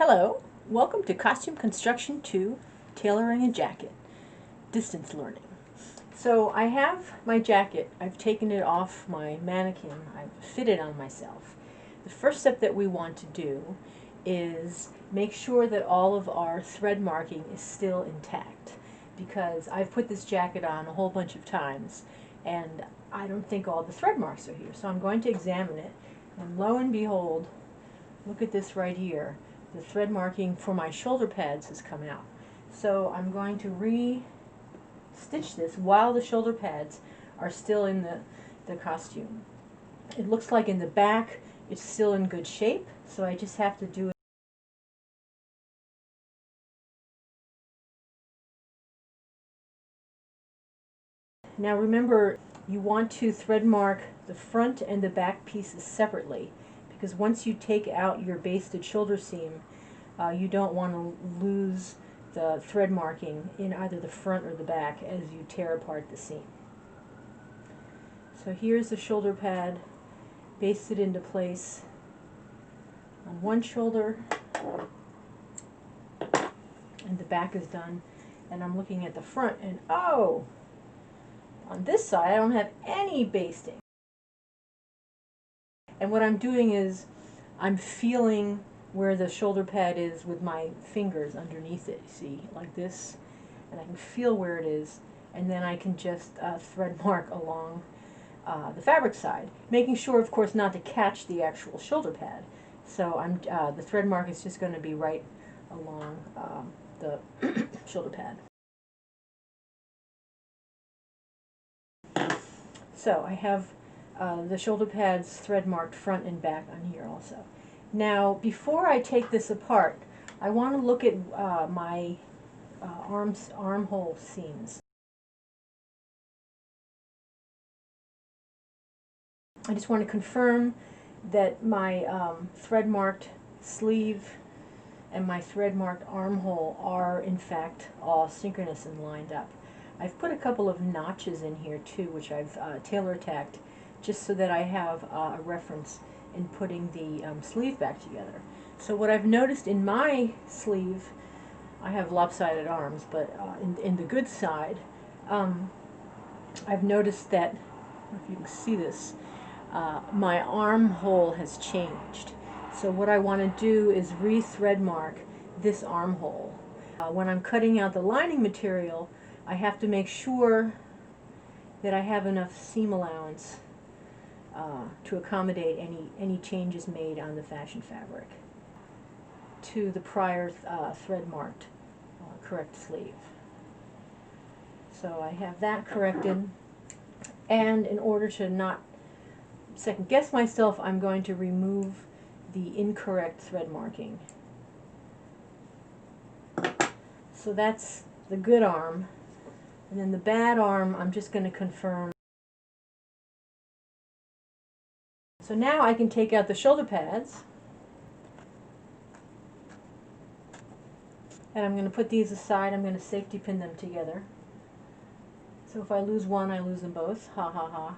Hello, welcome to Costume Construction 2, Tailoring a Jacket, Distance Learning. So I have my jacket, I've taken it off my mannequin, I've fitted on myself. The first step that we want to do is make sure that all of our thread marking is still intact, because I've put this jacket on a whole bunch of times and I don't think all the thread marks are here. So I'm going to examine it, and lo and behold, look at this right here. The thread marking for my shoulder pads has come out. So I'm going to re-stitch this while the shoulder pads are still in the costume. It looks like in the back it's still in good shape, so I just have to do it. Now remember, you want to thread mark the front and the back pieces separately, because once you take out your basted shoulder seam, you don't want to lose the thread marking in either the front or the back as you tear apart the seam. So here's the shoulder pad basted into place on one shoulder, and the back is done. And I'm looking at the front, and oh, on this side I don't have any basting. And what I'm doing is I'm feeling where the shoulder pad is with my fingers underneath it, see, like this, and I can feel where it is, and then I can just thread mark along the fabric side, making sure, of course, not to catch the actual shoulder pad. So the thread mark is just going to be right along the shoulder pad. So I have the shoulder pads thread marked front and back on here also. Now, before I take this apart, I want to look at my armhole seams. I just want to confirm that my thread marked sleeve and my thread marked armhole are in fact all synchronous and lined up. I've put a couple of notches in here too, which I've Tailor tacked, just so that I have a reference in putting the sleeve back together. So what I've noticed in my sleeve, I have lopsided arms, but in the good side, I've noticed that, I don't know if you can see this, my armhole has changed. So what I want to do is re-thread mark this armhole. When I'm cutting out the lining material, I have to make sure that I have enough seam allowance to accommodate any changes made on the fashion fabric to the prior thread marked correct sleeve. So I have that corrected, and in order to not second guess myself, I'm going to remove the incorrect thread marking. So that's the good arm, and then the bad arm I'm just going to confirm. So now I can take out the shoulder pads, and I'm going to put these aside. I'm going to safety pin them together. So if I lose one, I lose them both. Ha ha ha.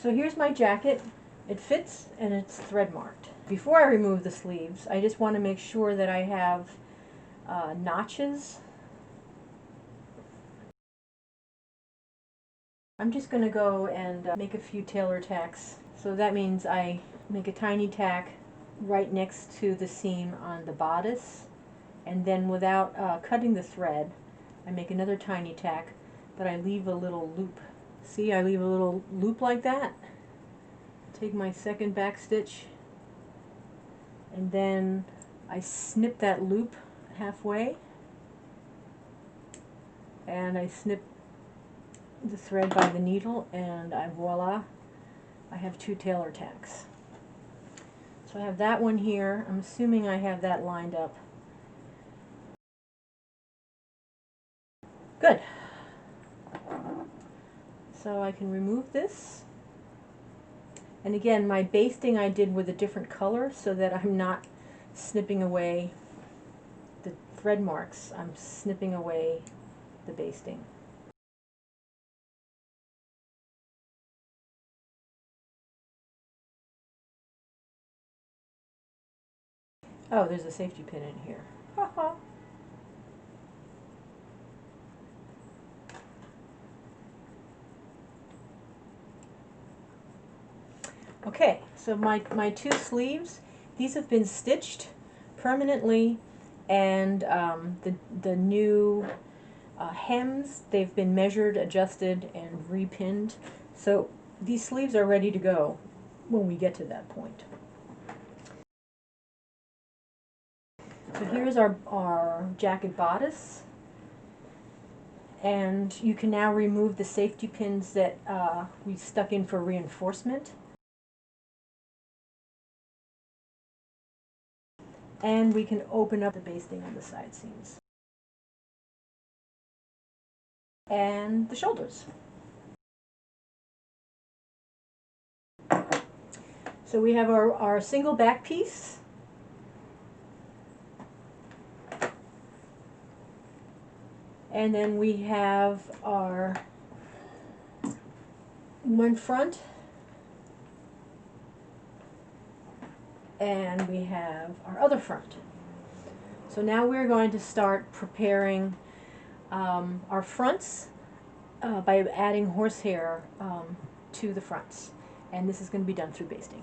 So here's my jacket. It fits and it's thread marked. Before I remove the sleeves, I just want to make sure that I have notches. I'm just going to go and make a few Tailor tacks. So that means I make a tiny tack right next to the seam on the bodice, and then without cutting the thread, I make another tiny tack, but I leave a little loop. See, I leave a little loop like that. Take my second back stitch, and then I snip that loop halfway, and I snip the thread by the needle, and voila, I have two Tailor tacks. So I have that one here. I'm assuming I have that lined up. Good. So I can remove this. And again, my basting I did with a different color so that I'm not snipping away the thread marks. I'm snipping away the basting. Oh, there's a safety pin in here. Haha. Okay, so my two sleeves, these have been stitched permanently, and the new hems, they've been measured, adjusted, and repinned. So these sleeves are ready to go when we get to that point. So here's our jacket bodice, and you can now remove the safety pins that we stuck in for reinforcement. And we can open up the basting on the side seams. And the shoulders. So we have our single back piece. And then we have our one front. And we have our other front. So now we're going to start preparing our fronts by adding horsehair to the fronts. And this is going to be done through basting.